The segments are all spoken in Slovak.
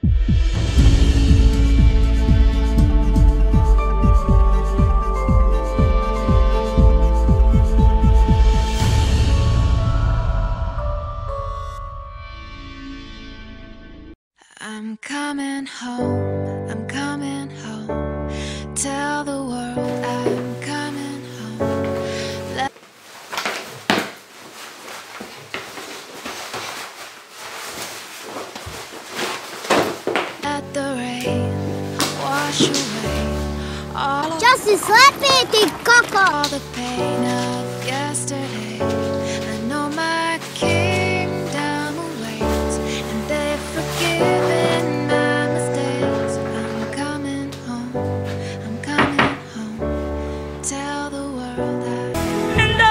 I'm coming home, I'm coming home. Tell the world I'm coming home. Let the rain wash away all of the pain of yesterday. I know my kingdom awaits, and they've forgiven my mistakes. I'm coming home, I'm coming home. Tell the world that. And I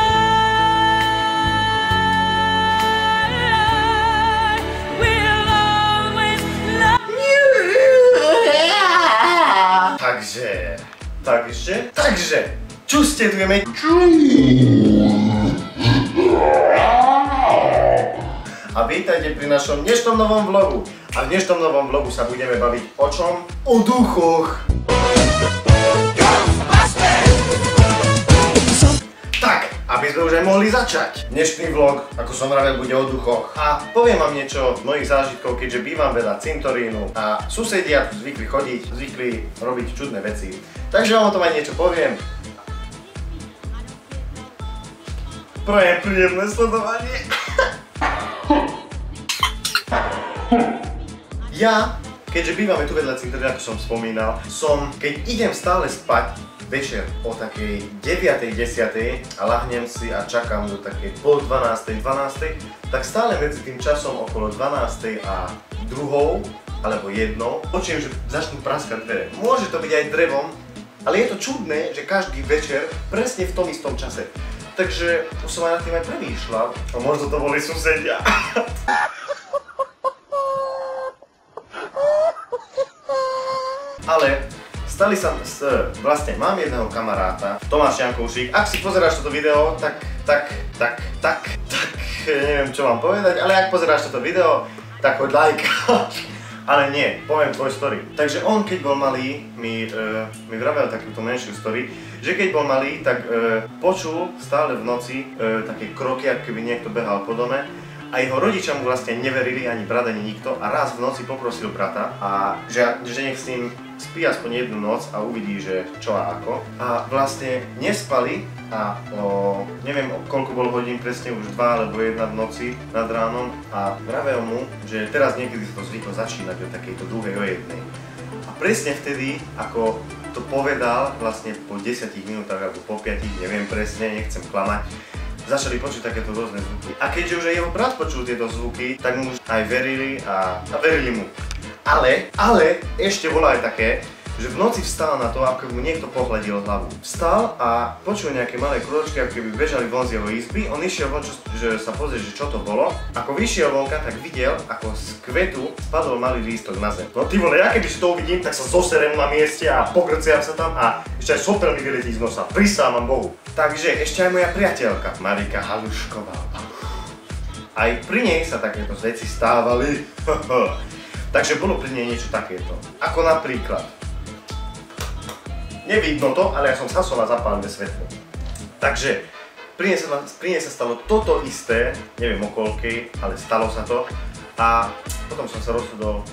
will always love you. Takže, čustedujeme. A vítajte pri našom dnešnom novom vlogu. A v dnešnom novom vlogu sa budeme baviť o čom? O duchoch. Tak, aby sme už aj mohli začať. Dnešný vlog, ako som vravel, bude o duchoch. A poviem vám niečo z mojich zážitkov, keďže bývam vedľa cintorínu a susedia tu zvykli chodiť, zvykli robiť čudné veci. Takže vám o tom aj niečo poviem. Prajem príjemné sledovanie. Ja, keďže bývame tu vedľa cintorína, ako som spomínal, keď idem stále spať večer o takej 9. 10. a lahnem si a čakám do takej pol 12. 12. tak stále medzi tým časom okolo 12. a 2. alebo 1. počujem, že začnú praskať dvere. Môže to byť aj drevom, ale je to čudné, že každý večer presne v tom istom čase. Takže už som aj nad tým aj premýšľal. A možno to boli susedia. Ale vlastne mám jedného kamaráta, Tomáš Jankovšík. Ak si pozeráš toto video, tak neviem čo mám povedať, ale ak pozeráš toto video, tak hoď like. Ale nie, poviem tvoj story. Takže on, keď bol malý, mi vravel takúto menšiu story, že keď bol malý, tak počul stále v noci také kroky, ako keby niekto behal po dome. A jeho rodičia mu vlastne neverili, ani brat, ani nikto. A raz v noci poprosil brata, že nech s ním spí aspoň jednu noc a uvidí, že čo a ako. A vlastne nespali a neviem koľko bolo hodín presne, už 2 alebo 1 v noci nad ránom. A vravel mu, že teraz niekedy sa to zvyklo začínať o takejto druhej o 1. A presne vtedy, ako to povedal, vlastne po 10 minútach alebo po 5, neviem presne, nechcem klamať, začali počuť takéto rôzne zvuky. A keďže už aj jeho brat počul tieto zvuky, tak mu aj verili a verili mu. Ale ešte bolo aj také, že v noci vstal na to, ako mu niekto pohľadil hlavu. Vstal a počul nejaké malé krôčky, ako keby bežali von z jeho izby. On išiel von, že sa pozrie, že čo to bolo. Ako vyšiel vonka, tak videl, ako z kvetu spadol malý lístok na zem. No ty vole, ja keby si to uvidím, tak sa zoserem na mieste a pokrciam sa tam a ešte aj sopel mi vyletí z nosa. Prisávam Bohu. Takže ešte aj moja priateľka, Marika Halušková. Aj pri nej sa takéto veci stávali. Takže bolo pri nej niečo takéto. Ako napríklad. Nevidno to, ale ja som zhasol a zapálené svetlo. Takže pri nej sa stalo toto isté, neviem o koľkej, ale stalo sa to. A potom som sa rozhodol,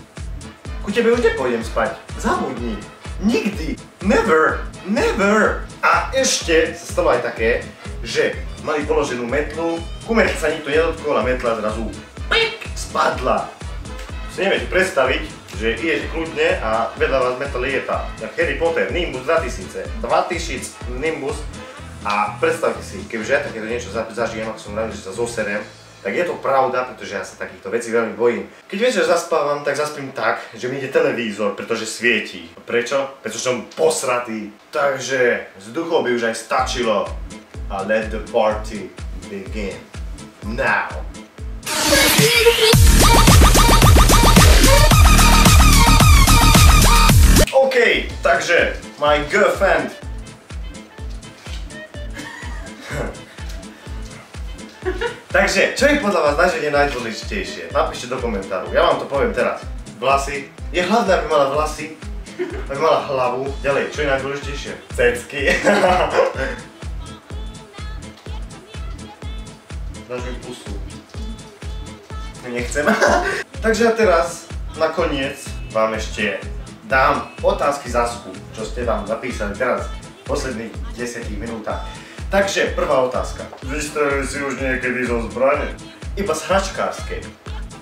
ku tebe už nepôjdem spať. Zabudni. Nikdy. Never. Never. A ešte sa stalo aj také, že mali položenú metlu, ku metle sa nikto nedotkol a metla zrazu spadla. Si neviete predstaviť, že idete kľudne a vedľa vás metla lieta. Jak Harry Potter, Nimbus 2000 Nimbus. A predstavte si, kebyže ja takéto niečo zažijem, ako som rád, že sa zoserem, tak je to pravda, pretože ja sa takýchto vecí veľmi bojím. Keď večer zaspávam, tak zaspím tak, že mi ide televízor, pretože svietí. Prečo? Pretože som posratý. Takže z duchov by už aj stačilo. A let the party begin. Now. OK, takže my girlfriend. Takže, čo je podľa vás na žene najdôležitejšie? Napíšte do komentáru, ja vám to poviem teraz. vlasy. Je hlavné, aby mala vlasy, aby mala hlavu. Ďalej, čo je najdôležitejšie? Cecky. Dáš mi pusu. Nechcem. Takže ja teraz, nakoniec, vám ešte dám otázky za skú, čo ste tam napísali teraz v posledných 10 minútach. Takže, prvá otázka. Vystrelili si už niekedy zo zbrane? Iba z hračkárskej.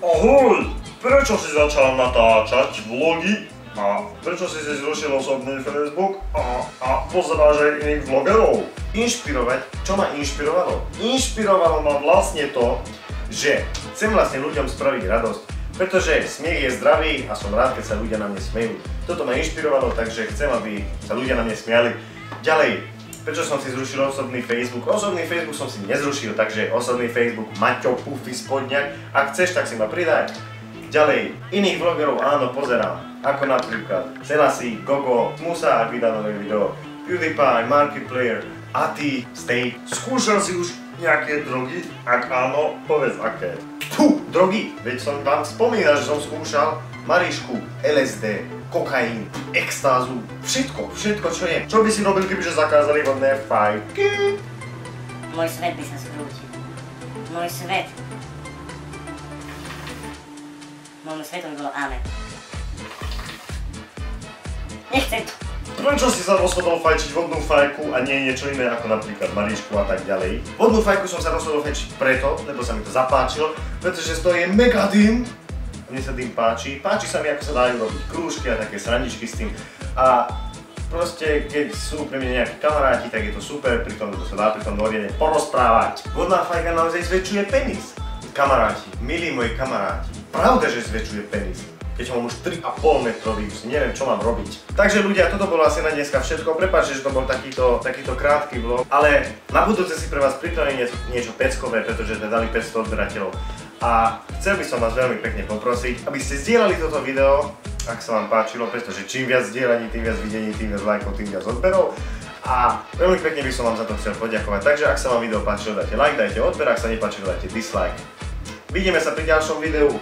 Ahoj! Prečo si začal natáčať vlogy? A prečo si zrušil osobný Facebook? A pozeráš aj iných vlogerov? Inšpirovať? Čo ma inšpirovalo? Inšpirovalo ma vlastne to, že chcem vlastne ľuďom spraviť radosť, pretože smiech je zdravý a som rád, keď sa ľudia na mne smejú. Toto ma inšpirovalo, takže chcem, aby sa ľudia na mne smiali. Ďalej, prečo som si zrušil osobný Facebook? Osobný Facebook som si nezrušil, takže osobný Facebook Maťo Pufy Spodňak. Ak chceš, tak si ma pridaj. Ďalej, iných vlogerov áno, pozerám, ako napríklad Selassie, Gogo, Musa, ak vydá nové video, PewDiePie, Markiplier, a ty, Stay. Skúšal si už nejaké drogy? Ak áno, povedz aké. Drogy, veď som vám spomínal, že som skúšal Marišku, LSD, kokain, extázu, všetko čo je. Čo by si robil, kebyže zakázali vodné fajky? Môj svet by sa skrútil. Môj svet. Môjmu svetu by bolo amen. Nechcem to. Prečo si sa rozhodol fajčiť vodnú fajku a nie niečo iné ako napríklad Marišku a tak ďalej? Vodnú fajku som sa rozhodol fajčiť preto, lebo sa mi to zapáčilo, pretože to je mega dym. Mne sa tým páči. Páči sa mi, ako sa dajú robiť krúžky a také srandičky s tým. A proste, keď sú pre mňa nejakí kamaráti, tak je to super, pritom sa dá pri tom oriene porozprávať. Vodná fajka naozaj zväčšuje penis. Kamaráti, milí moji kamaráti, pravda, že zväčšuje penis. Keď mám už 3,5 metrový, už neviem, čo mám robiť. Takže ľudia, toto bolo asi na dneska všetko. Prepáčte, že to bol takýto krátky vlog, ale na budúce si pre vás pripravím niečo peckové, pretože sme dali 500 odberateľov. A chcel by som vás veľmi pekne poprosiť, aby ste zdieľali toto video, ak sa vám páčilo, pretože čím viac zdieľaní, tým viac videní, tým viac lajkov, tým viac odberov. A veľmi pekne by som vám za to chcel poďakovať. Takže ak sa vám video páčilo, dajte like, dajte odber, ak sa nepáčilo, dajte dislike. Vidíme sa pri ďalšom videu.